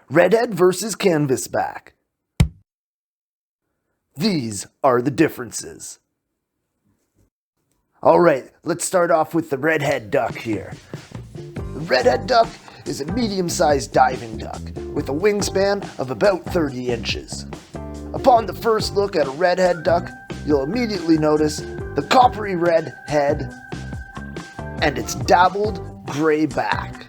Redhead versus Canvasback. These are the differences. Alright, let's start off with the redhead duck here. The redhead duck is a medium-sized diving duck with a wingspan of about 30 inches. Upon the first look at a redhead duck, you'll immediately notice the coppery red head and its dappled gray back.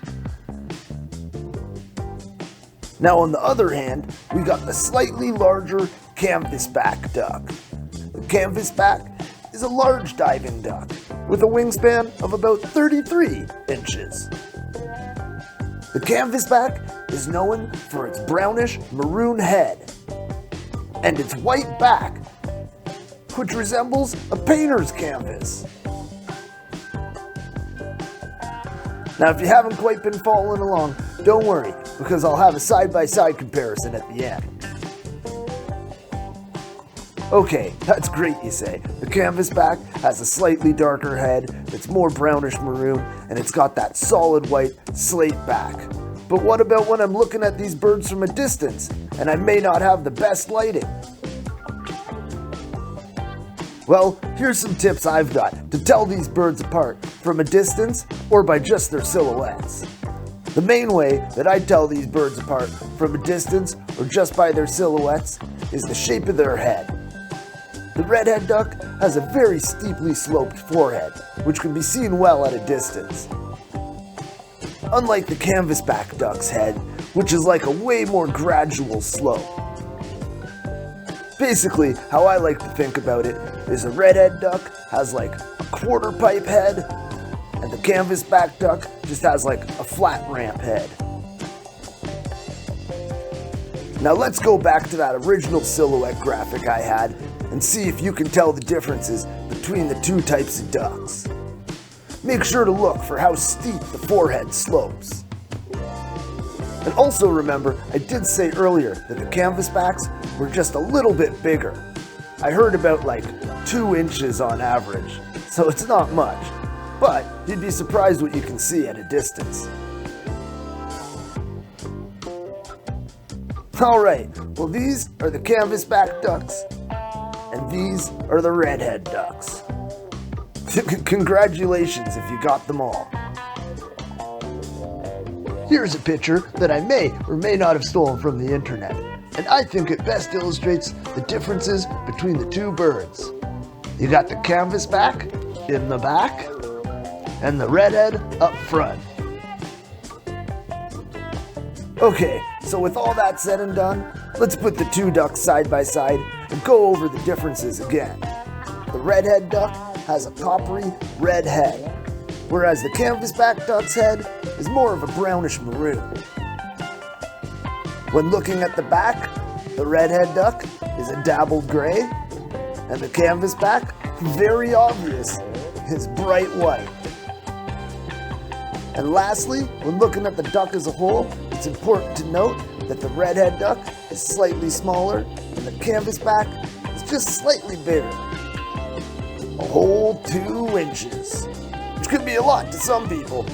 Now on the other hand, we got the slightly larger canvasback duck. The canvasback is a large diving duck with a wingspan of about 33 inches. The canvasback is known for its brownish maroon head and its white back, which resembles a painter's canvas. Now if you haven't quite been following along, don't worry, because I'll have a side-by-side comparison at the end. Okay, that's great, you say. The canvasback has a slightly darker head that's more brownish maroon, and it's got that solid white slate back. But what about when I'm looking at these birds from a distance, and I may not have the best lighting? Well, here's some tips I've got to tell these birds apart from a distance or by just their silhouettes. The main way that I tell these birds apart from a distance or just by their silhouettes is the shape of their head. The redhead duck has a very steeply sloped forehead, which can be seen well at a distance. Unlike the canvasback duck's head, which is like a way more gradual slope. Basically, how I like to think about it is a redhead duck has like a quarter pipe head, and the canvasback duck just has like a flat ramp head. Now let's go back to that original silhouette graphic I had and see if you can tell the differences between the two types of ducks. Make sure to look for how steep the forehead slopes. And also remember, I did say earlier that the canvasbacks were just a little bit bigger. I heard about like 2 inches on average, so it's not much, but you'd be surprised what you can see at a distance. Alright, well these are the canvasback ducks, and these are the redhead ducks. Congratulations if you got them all. Here's a picture that I may or may not have stolen from the internet, and I think it best illustrates the differences between the two birds. You got the canvasback in the back, and the redhead up front. Okay, so with all that said and done, let's put the two ducks side by side and go over the differences again. The redhead duck has a coppery red head, whereas the canvasback duck's head is more of a brownish maroon. When looking at the back, the redhead duck is a dappled gray, and the canvasback, very obvious, is bright white. And lastly, when looking at the duck as a whole, it's important to note that the redhead duck is slightly smaller and the canvasback is just slightly bigger. A whole 2 inches, which could be a lot to some people.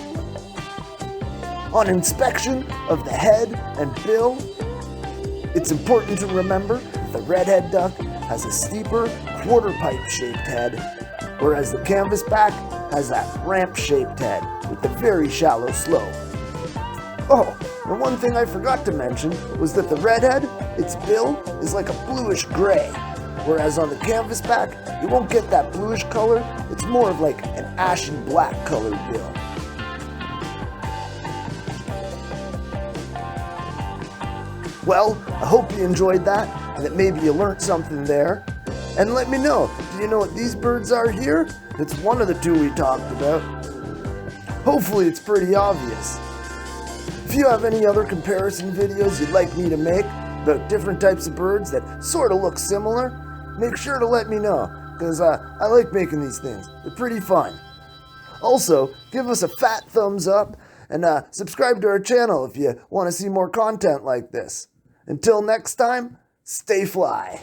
On inspection of the head and bill, it's important to remember that the redhead duck has a steeper quarter pipe shaped head, whereas the canvasback has that ramp shaped head with a very shallow slope. Oh, and one thing I forgot to mention was that the redhead, its bill is like a bluish gray, whereas on the canvasback, you won't get that bluish color, it's more of like an ashen black colored bill. Well, I hope you enjoyed that, and that maybe you learned something there. And let me know, do you know what these birds are here? It's one of the two we talked about. Hopefully it's pretty obvious. If you have any other comparison videos you'd like me to make about different types of birds that sort of look similar, make sure to let me know, because I like making these things. They're pretty fun. Also, give us a fat thumbs up and subscribe to our channel if you want to see more content like this. Until next time, stay fly.